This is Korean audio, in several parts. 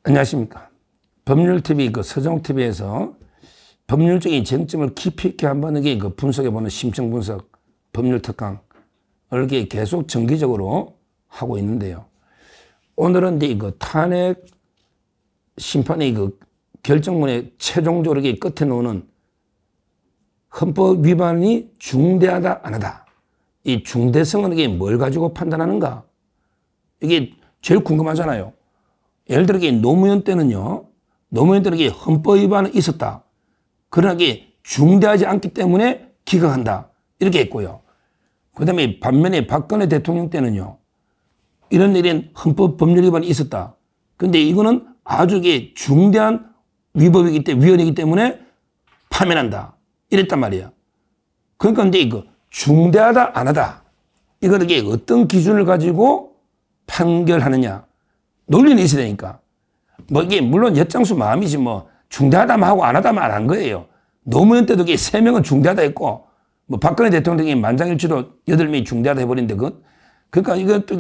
안녕하십니까. 법률TV 서정TV에서 법률적인 쟁점을 깊이 있게 한번 분석해보는 심층분석 법률특강을 계속 정기적으로 하고 있는데요. 오늘은 탄핵 심판의 결정문에 최종적으로 끝에 놓는 헌법 위반이 중대하다 안 하다. 이 중대성은 뭘 가지고 판단하는가? 이게 제일 궁금하잖아요. 예를 들어 노무현 때는요. 노무현 때는 헌법 위반은 있었다. 그러나 이게 중대하지 않기 때문에 기각한다. 이렇게 했고요. 그 다음에 반면에 박근혜 대통령 때는요. 이런 일인 헌법 법률 위반이 있었다. 근데 이거는 아주 이게 중대한 위법이기 때문에 위헌이기 때문에 파면한다. 이랬단 말이야. 그러니까 이제 중대하다 안 하다. 이걸 어떤 기준을 가지고 판결하느냐. 논리는 있어야 되니까. 이게 물론 엿장수 마음이지 중대하다만 하고 안 하다만 안 한 거예요. 노무현 때도 3명은 중대하다 했고 박근혜 대통령이 만장일치로 8명이 중대하다 해버린데 그러니까 이것도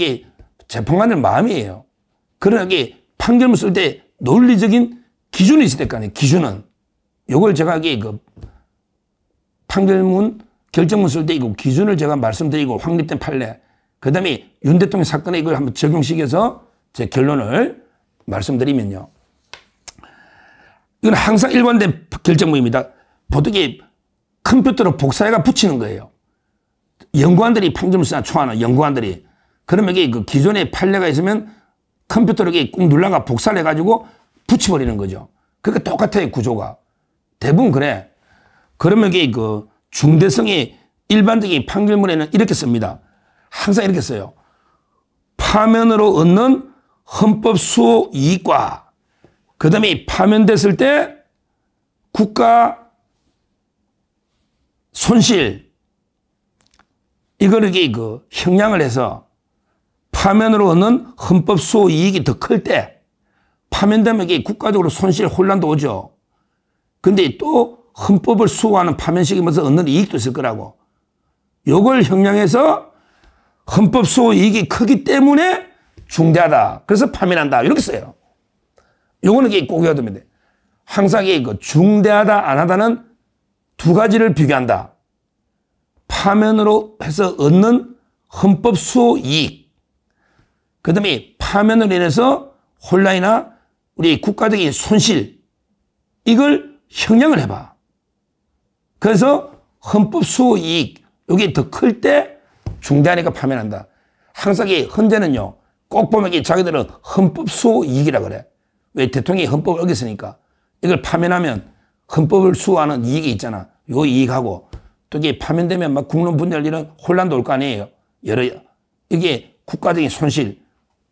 재판관들 마음이에요. 그러나 판결문 쓸 때 논리적인 기준이 있을 거 아니에요. 기준은. 요걸 제가 판결문 결정문 쓸 때 기준을 제가 말씀드리고 확립된 판례 그 다음에 윤 대통령 사건에 이걸 한번 적용시켜서 제 결론을 말씀드리면요. 이건 항상 일관된 결정문입니다. 보통 컴퓨터로 복사해가 붙이는 거예요. 연구원들이 판결문 쓰나 초안은 연구원들이. 그러면 기존에 판례가 있으면 컴퓨터로 꾹 눌러가 복사를 해가지고 붙여버리는 거죠. 그러니까 똑같아요, 구조가. 대부분 그래. 그러면 중대성이 일반적인 판결문에는 이렇게 씁니다. 항상 이렇게 써요. 파면으로 얻는 헌법 수호 이익과 그 다음에 파면됐을 때 국가 손실 이거를 형량을 해서 파면으로 얻는 헌법 수호 이익이 더 클 때 파면되면 국가적으로 손실 혼란도 오죠. 근데 또 헌법을 수호하는 파면식이면서 얻는 이익도 있을 거라고. 요걸 형량해서 헌법 수호 이익이 크기 때문에 중대하다. 그래서 파면한다. 이렇게 써요. 요거는 꼭 외워두면 돼. 항상 중대하다 안 하다는 두 가지를 비교한다. 파면으로 해서 얻는 헌법 수호 이익. 그 다음에 파면으로 인해서 혼란이나 우리 국가적인 손실. 이걸 형량을 해봐. 그래서 헌법 수호 이익. 이게 더 클 때 중대하니까 파면한다. 항상 헌재는요. 꼭 보면 자기들은 헌법 수호 이익이라 그래. 왜 대통령이 헌법을 어겼으니까. 이걸 파면하면 헌법을 수호하는 이익이 있잖아. 요 이익하고 또 이게 파면되면 국론 분열 이런 혼란도 올 거 아니에요. 이게 국가적인 손실.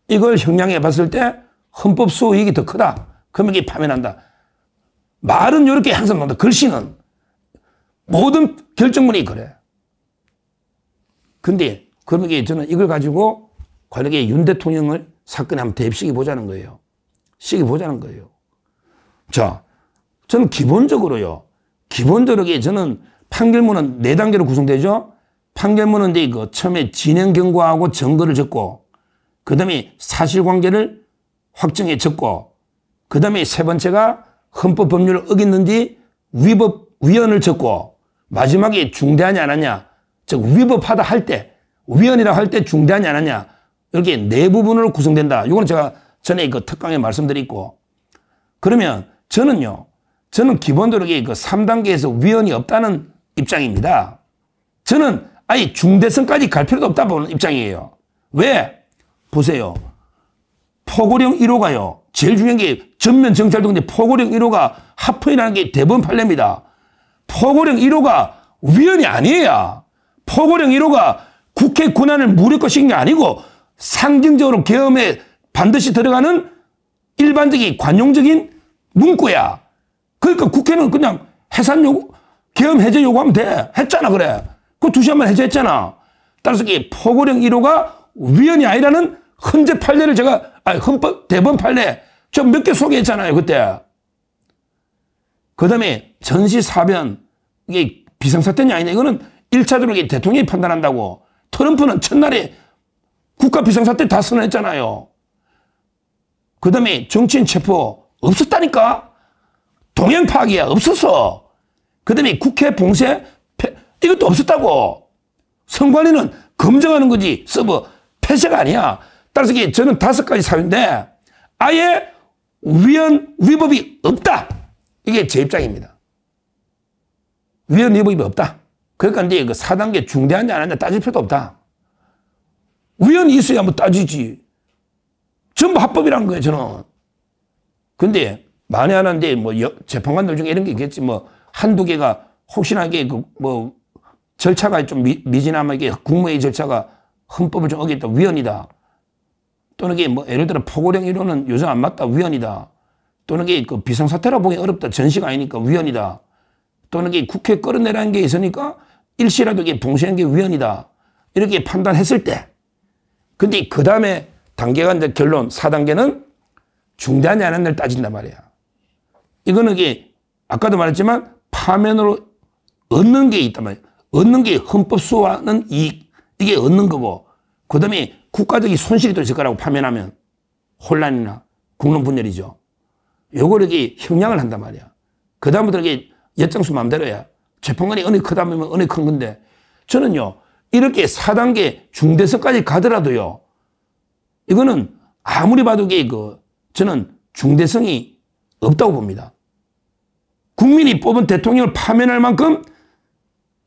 이걸 형량해 봤을 때 헌법 수호 이익이 더 크다. 그러면 이게 파면한다. 말은 이렇게 항상 나온다. 글씨는 모든 결정문이 그래. 근데 그러면 저는 이걸 가지고 관련해 윤 대통령을 사건에 한번 대입시켜 보자는 거예요. 시켜보자는 거예요. 자, 저는 기본적으로요. 저는 판결문은 4단계로 구성되죠. 판결문은 처음에 진행 경과하고 증거를 적고 그 다음에 사실관계를 확정해 적고 그 다음에 세 번째가 헌법 법률을 어겼는지 위헌을 적고 마지막에 중대하냐 안 하냐 즉 위법하다 할 때 위헌이라 할 때 중대하냐 안 하냐 이렇게 4부분으로 구성된다. 이거는 제가 전에 특강에 말씀드렸고 그러면 저는 기본적으로 3단계에서 위헌이 없다는 입장입니다. 저는 아예 중대성까지 갈 필요도 없다 보는 입장이에요. 왜? 보세요. 포고령 1호가요. 제일 중요한 게 전면 정찰도 근데 포고령 1호가 합헌이라는 게 대법원 판례입니다. 포고령 1호가 위헌이 아니에요. 포고령 1호가 국회 권한을 무력화시킨 게 아니고 상징적으로 계엄에 반드시 들어가는 일반적인 관용적인 문구야. 그러니까 국회는 그냥 해산 요구, 계엄 해제 요구하면 돼. 했잖아, 그래. 그 2시간만 해제했잖아. 따라서 이게 포고령 1호가 위헌이 아니라는 헌재 판례를 헌법 대법원 판례 저 몇 개 소개했잖아요, 그때. 그 다음에 전시사변 이게 비상사태냐 아니냐 이거는 1차적으로 대통령이 판단한다고. 트럼프는 첫날에 국가 비상사태 다 선언했잖아요. 그 다음에 정치인 체포 없었다니까? 동행 파기야, 없었어. 그 다음에 국회 봉쇄, 이것도 없었다고. 선관위는 검증하는 거지, 서버 폐쇄가 아니야. 따라서 저는 5가지 사유인데, 아예 위헌 위법이 없다. 이게 제 입장입니다. 위헌 위법이 없다. 그러니까 이제 그 4단계 중대한지 안 하냐 따질 필요도 없다. 위헌이 있어야 한번 따지지. 전부 합법이라는 거예요, 저는. 근데 만에 하나인데 뭐 재판관들 중에 이런 게 있겠지. 뭐 한두 개가 혹시나 이게 그 뭐 절차가 좀 미진하게 국무회의 절차가 헌법을 좀 어겼다. 위헌이다. 또는 이게 뭐 예를 들어 포고령 이론은 요즘 안 맞다. 위헌이다. 또는 이게 그 비상사태라 보기 어렵다. 전시가 아니니까 위헌이다. 또는 이게 국회 끌어내라는 게 있으니까 일시라도 이게 봉쇄한 게 위헌이다. 이렇게 판단했을 때. 근데 그 다음에 단계가 이제 결론 4단계는 중대한 예안을 따진단 말이야. 이거는 이게 아까도 말했지만 파면으로 얻는 게 있단 말이야. 얻는 게 헌법 수호하는 이익. 이게 얻는 거고. 그 다음에 국가적인 손실이 또 있을 거라고 파면하면 혼란이나 국론 분열이죠. 요걸 이렇게 형량을 한단 말이야. 그 다음부터 이게 엿장수 마음대로야. 재판관이 은혜 크다면 은혜 큰 건데 저는요 이렇게 4단계 중대성까지 가더라도요 이거는 아무리 봐도 이게 저는 중대성이 없다고 봅니다. 국민이 뽑은 대통령을 파면할 만큼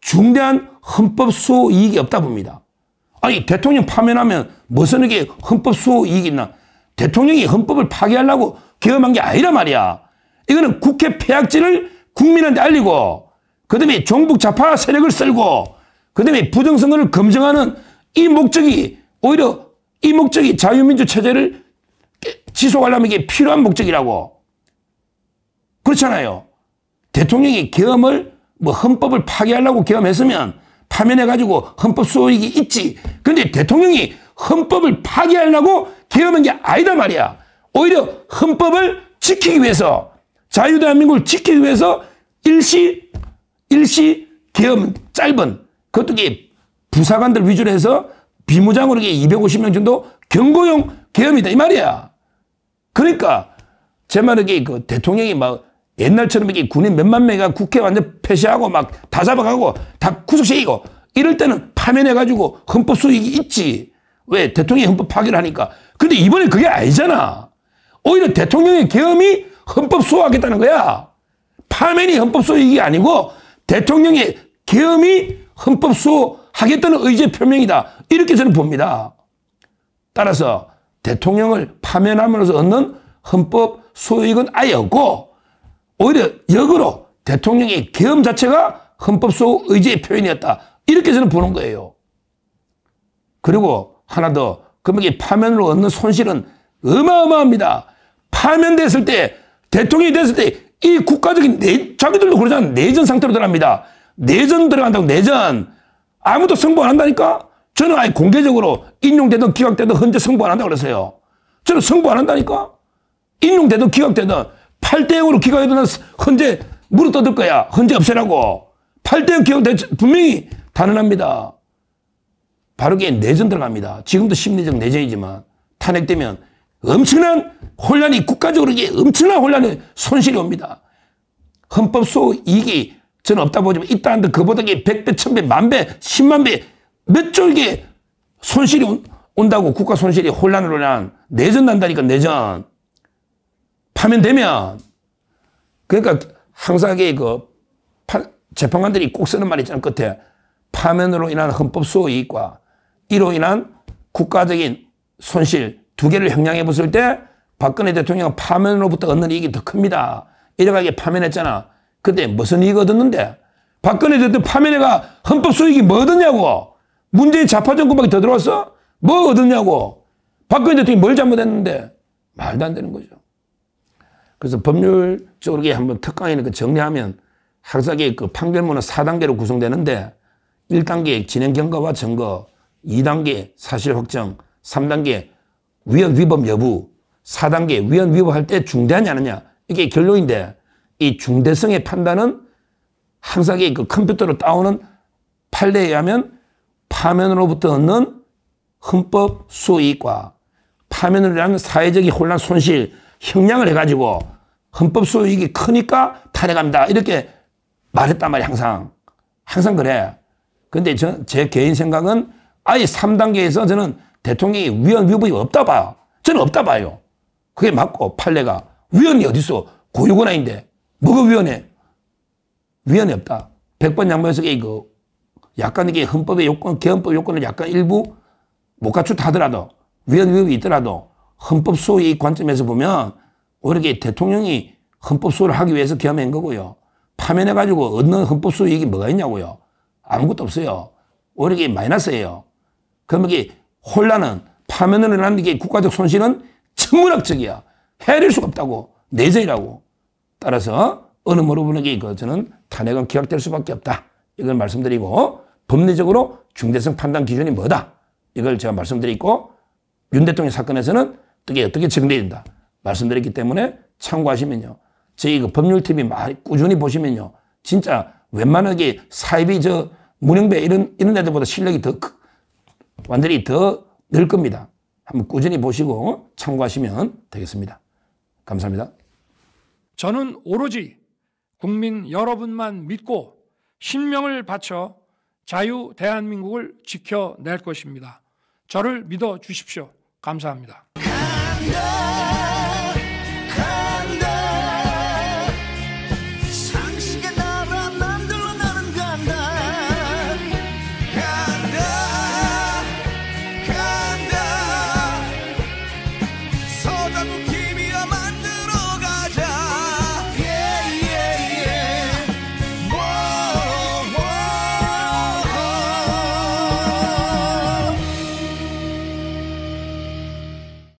중대한 헌법 수호 이익이 없다 봅니다. 아니 대통령 파면하면 무슨 이게 헌법 수호 이익이 있나? 대통령이 헌법을 파기하려고 개헌한 게 아니란 말이야. 이거는 국회 폐악질을 국민한테 알리고 그다음에 종북 좌파 세력을 썰고 그다음에 부정선거를 검증하는 이 목적이 오히려 이 목적이 자유민주 체제를 지속하려면 이게 필요한 목적이라고. 그렇잖아요. 대통령이 계엄을 뭐 헌법을 파기하려고 계엄했으면 파면해가지고 헌법 수호익이 있지. 근데 대통령이 헌법을 파기하려고 계엄한 게 아니다 말이야. 오히려 헌법을 지키기 위해서 자유대한민국을 지키기 위해서 일시 계엄 짧은 그것도 이게 부사관들 위주로 해서 비무장으로 250명 정도 경고용 계엄이다 이 말이야. 그러니까 제 말은 이게 그 대통령이 막 옛날처럼 이게 군인 몇만 명이 국회 완전 폐쇄하고 막 다 잡아가고 다 구속시키고 이럴 때는 파면해가지고 헌법 수익이 있지. 왜? 대통령이 헌법 파기를 하니까. 근데 이번에 그게 아니잖아. 오히려 대통령의 계엄이 헌법 수호하겠다는 거야. 파면이 헌법 수호익이 아니고 대통령의 계엄이 헌법 수호하겠다는 의지의 표명이다. 이렇게 저는 봅니다. 따라서 대통령을 파면함으로써 얻는 헌법 수호익은 아예 없고 오히려 역으로 대통령의 계엄 자체가 헌법 수호 의지의 표현이었다. 이렇게 저는 보는 거예요. 그리고 하나 더. 그럼 이게 파면으로 얻는 손실은 어마어마합니다. 파면됐을 때 대통령이 됐을 때 이 국가적인 자기들도 그러잖아. 내전 상태로 들어갑니다. 내전 들어간다고 내전. 아무도 승부 안 한다니까? 저는 아예 공개적으로 인용되든 기각되든 헌재 승부 안 한다고 그랬어요. 저는 승부 안 한다니까? 인용되든 기각되든 8대0으로 기각되든 헌재 물어뜯을 거야. 헌재 없애라고. 8대0 기각되든 분명히 단언합니다. 바로 그게 내전 들어갑니다. 지금도 심리적 내전이지만 탄핵되면 엄청난 혼란이 국가적으로 이게 엄청난 혼란의 손실이 옵니다. 헌법 수호 이익이 저는 없다 보지만 있다 한데 그보다 100배, 1000배, 만배, 10만배 몇 조 이게 손실이 온다고 국가 손실이 혼란으로 인한 내전 난다니까 내전. 파면되면 그러니까 항상 재판관들이 꼭 쓰는 말이 있잖아요. 끝에 파면으로 인한 헌법 수호 이익과 이로 인한 국가적인 손실 두 개를 형량해 봤을 때 박근혜 대통령은 파면으로부터 얻는 이익이 더 큽니다. 이래가게 파면했잖아. 근데 무슨 이익 얻었는데? 박근혜 대통령 파면해가 헌법 수익이 뭐 얻었냐고. 문재인 좌파 정권밖에 더 들어왔어? 뭐 얻었냐고. 박근혜 대통령이 뭘 잘못했는데? 말도 안 되는 거죠. 그래서 법률적으로 한번 특강에 정리하면 항상 그 판결문은 4단계로 구성되는데 1단계 진행 경과와 증거, 2단계 사실 확정, 3단계 위헌 위법 여부, 4단계 위헌 위법할 때 중대하지 않느냐. 이게 결론인데 이 중대성의 판단은 항상 그 컴퓨터로 따오는 판례에 의하면 파면으로부터 얻는 헌법 수익과 파면으로 인한 사회적인 혼란 손실 형량을 해가지고 헌법 소유이익이 크니까 탄핵합니다. 이렇게 말했단 말이야. 항상 그래. 근데 제 개인 생각은 아예 3단계에서 저는 대통령이 위헌 위법이 없다 봐요. 저는 없다 봐요. 그게 맞고 판례가 위헌이 어딨어. 고유권한인데 뭐가 위헌해. 위헌이 없다. 100번 양보해서 약간 이게 헌법의 요건, 개헌법 요건을 약간 일부 못 갖춘다 하더라도 위헌 위법이 있더라도 헌법 소유의 관점에서 보면 오히려 대통령이 헌법 소유를 하기 위해서 겸한 거고요. 파면해가지고 얻는 헌법 소유이익이 뭐가 있냐고요. 아무것도 없어요. 오히려 마이너스예요. 그러면 혼란은 파면으로 인한 국가적 손실은 천문학적이야. 헤아릴 수가 없다고. 내재이라고. 따라서 어느 부분에게 저는 탄핵은 기각될 수밖에 없다. 이걸 말씀드리고 법리적으로 중대성 판단 기준이 뭐다. 이걸 제가 말씀드리고 윤 대통령 사건에서는 어떻게 적용돼야 된다. 말씀드렸기 때문에 참고하시면요. 저희 법률TV 꾸준히 보시면요. 진짜 웬만하게 사이비 문영배 이런 애들보다 실력이 완전히 더 늘 겁니다. 한번 꾸준히 보시고 참고하시면 되겠습니다. 감사합니다. 저는 오로지 국민 여러분만 믿고 신명을 바쳐 자유 대한민국을 지켜낼 것입니다. 저를 믿어 주십시오. 감사합니다.